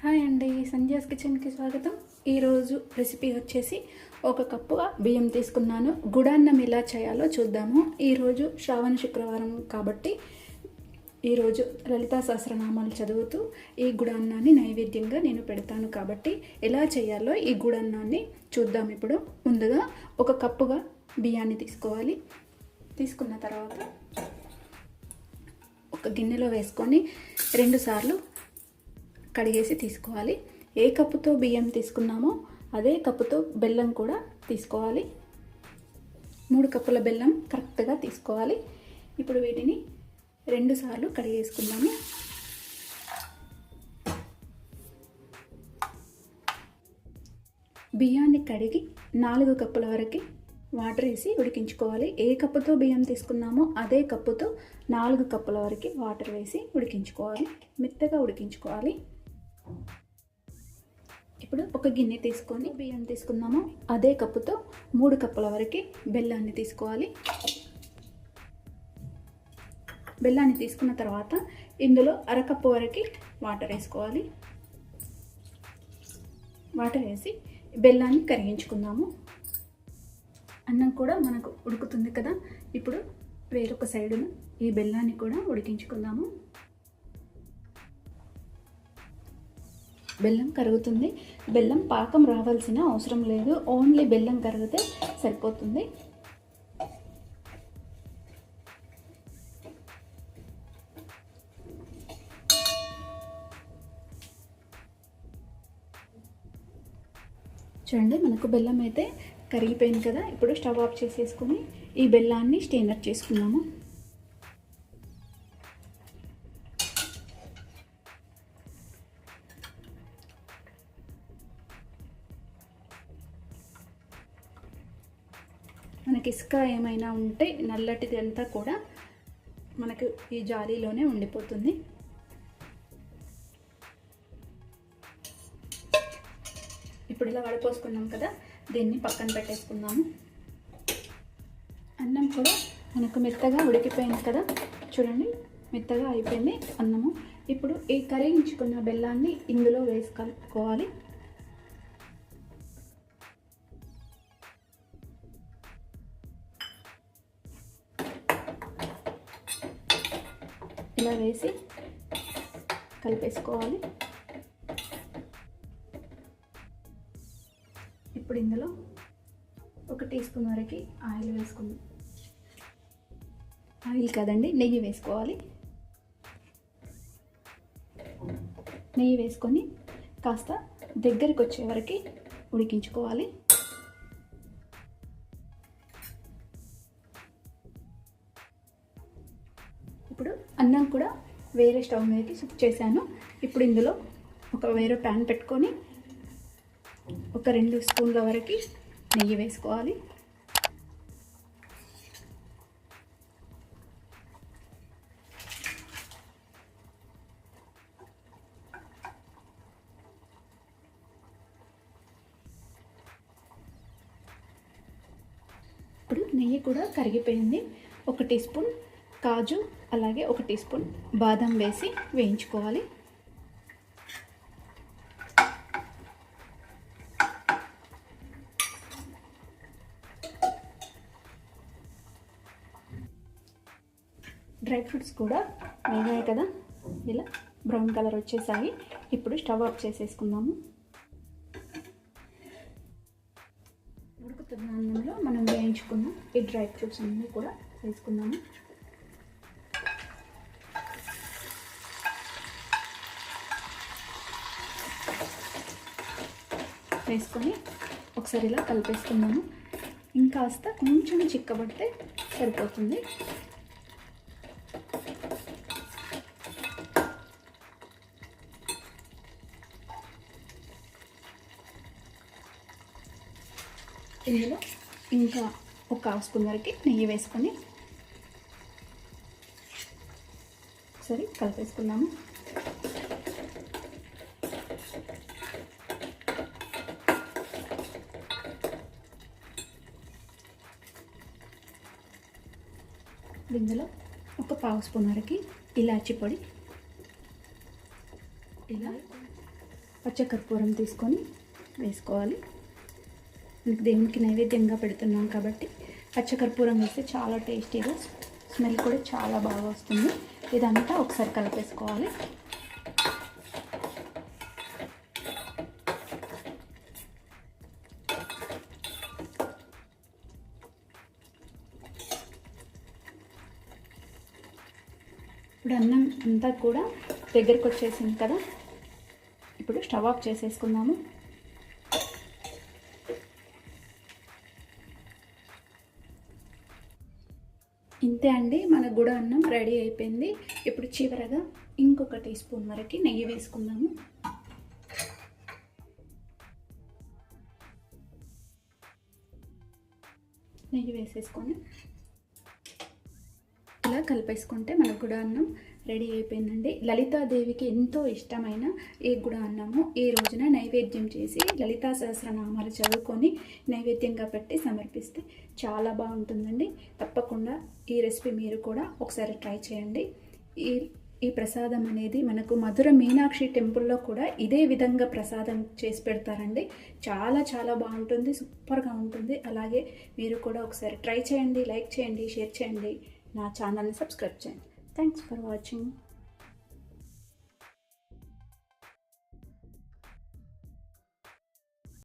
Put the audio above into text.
Hi అండి, సంధ్యాస్ కిచెన్కి స్వాగతం. ఈరోజు రెసిపీ వచ్చేసి ఒక కప్పుగా బియ్యం తీసుకున్నాను. గుడాన్నం ఎలా చేయాలో చూద్దాము. ఈరోజు శ్రావణ శుక్రవారం కాబట్టి ఈరోజు లలితా సహస్రనామాలు చదువుతూ ఈ గుడాన్నాన్ని నైవేద్యంగా నేను పెడతాను కాబట్టి ఎలా చేయాలో ఈ గుడాన్నాన్ని చూద్దాం. ఇప్పుడు ముందుగా ఒక కప్పుగా బియ్యాన్ని తీసుకోవాలి. తీసుకున్న తర్వాత ఒక గిన్నెలో వేసుకొని 2 సార్లు కడిగేసి తీసుకోవాలి. ఏ కప్పుతో బియ్యం తీసుకున్నామో అదే కప్పుతో బెల్లం కూడా తీసుకోవాలి. 3 కప్పుల బెల్లం కరెక్ట్గా తీసుకోవాలి. ఇప్పుడు వీటిని 2 సార్లు కడిగేసుకున్నాము. బియ్యాన్ని కడిగి 4 కప్పుల వరకు వాటర్ వేసి ఉడికించుకోవాలి. ఏ కప్పుతో బియ్యం తీసుకున్నామో అదే కప్పుతో 4 కప్పుల వరకు వాటర్ వేసి ఉడికించుకోవాలి. మెత్తగా ఉడికించుకోవాలి. ఇప్పుడు ఒక గిన్నె తీసుకొని బియ్యం తీసుకున్నామో అదే కప్పుతో 3 కప్పుల వరకు బెల్లాన్ని తీసుకోవాలి. బెల్లాన్ని తీసుకున్న తర్వాత ఇందులో అరకప్పు వరకు వాటర్ వేసుకోవాలి. వాటర్ వేసి బెల్లాన్ని కరిగించుకుందాము. అన్నం కూడా మనకు ఉడుకుతుంది కదా. ఇప్పుడు వేరొక సైడును ఈ బెల్లాన్ని కూడా ఉడికించుకుందాము. బెల్లం కరుగుతుంది. బెల్లం పాకం రావాల్సిన అవసరం లేదు, ఓన్లీ బెల్లం కరిగితే సరిపోతుంది. చూడండి, మనకు బెల్లం అయితే కరిగిపోయింది కదా. ఇప్పుడు స్టవ్ ఆఫ్ చేసేసుకొని ఈ బెల్లాన్ని స్టెయినర్ చేసుకున్నాము. మనకి ఇసుక ఏమైనా ఉంటే నల్లటిది అంతా కూడా మనకు ఈ జాలీలోనే ఉండిపోతుంది. ఇప్పుడు ఇలా వడపోసుకున్నాం కదా, దీన్ని పక్కన పెట్టేసుకుందాము. అన్నం కూడా మనకు మెత్తగా ఉడికిపోయింది కదా. చూడండి, మెత్తగా అయిపోయింది అన్నము. ఇప్పుడు ఈ కరిగించుకున్న బెల్లాన్ని ఇందులో వేసి కలుపుకోవాలి. ఇలా వేసి కలిపేసుకోవాలి. ఇప్పుడు ఇందులో 1 టీ స్పూన్ వరకు ఆయిల్ వేసుకుందాం. ఆయిల్ కాదండి, నెయ్యి వేసుకోవాలి. నెయ్యి వేసుకొని కాస్త దగ్గరికి వచ్చే వరకు ఉడికించుకోవాలి. ఇప్పుడు అన్నం కూడా వేరే స్టవ్ మీదకి షిఫ్ట్ చేశాను. ఇప్పుడు ఇందులో వేరే ప్యాన్ పెట్టుకొని ఒక 2 స్పూన్ల వరకు నెయ్యి వేసుకోవాలి. ఇప్పుడు నెయ్యి కూడా కరిగిపోయింది. 1 టీ స్పూన్ కాజు అలాగే 1 టీ స్పూన్ బాదం వేసి వేయించుకోవాలి. డ్రై ఫ్రూట్స్ కూడా వేగాయి కదా, ఇలా బ్రౌన్ కలర్ వచ్చేసాయి. ఇప్పుడు స్టవ్ ఆఫ్ చేసేసుకుందాము. ఉడుకుతున్న అన్నంలో మనం వేయించుకున్న ఈ డ్రై ఫ్రూట్స్ అన్నీ కూడా వేసుకుందాము. వేసుకొని ఒకసారి ఇలా కలిపేసుకుందాము. ఇంకాస్త కొంచెం చిక్కబడితే సరిపోతుంది. ఇందులో ఇంకా 1/2 స్పూన్ వరకు నెయ్యి వేసుకొని ఒకసారి కలిపేసుకున్నాము. ఇందులో 1/2 స్పూన్ వరకు ఇలాచి పొడి, ఇలా పచ్చకర్పూరం తీసుకొని వేసుకోవాలి. మనకి దేవునికి నైవేద్యంగా పెడుతున్నాం కాబట్టి పచ్చకర్పూరం వేస్తే చాలా టేస్టీగా, స్మెల్ కూడా చాలా బాగా వస్తుంది. ఇదంతా ఒకసారి కలిపేసుకోవాలి. ఇప్పుడు అన్నం అంతా కూడా దగ్గరికి వచ్చేసింది కదా, ఇప్పుడు స్టవ్ ఆఫ్ చేసేసుకుందాము. ఇంతే అండి, మన గుడ అన్నం రెడీ అయిపోయింది. ఇప్పుడు చివరగా ఇంకొక టీ స్పూన్ వరకు నెయ్యి వేసుకుందాము. నెయ్యి వేసేసుకొని ఇలా కలిపేసుకుంటే మన గుడ అన్నం రెడీ అయిపోయిందండి. లలితాదేవికి ఎంతో ఇష్టమైన ఈ గుడ అన్నము ఈ రోజున నైవేద్యం చేసి లలితా సహస్రనామాలు చదువుకొని నైవేద్యంగా పెట్టి సమర్పిస్తే చాలా బాగుంటుందండి. తప్పకుండా ఈ రెసిపీ మీరు కూడా ఒకసారి ట్రై చేయండి. ఈ ప్రసాదం అనేది మనకు మధుర మీనాక్షి టెంపుల్లో కూడా ఇదే విధంగా ప్రసాదం చేసి పెడతారండి. చాలా చాలా బాగుంటుంది, సూపర్గా ఉంటుంది. అలాగే మీరు కూడా ఒకసారి ట్రై చేయండి, లైక్ చేయండి, షేర్ చేయండి, నా ఛానల్ని సబ్స్క్రైబ్ చేయండి. Thanks for watching.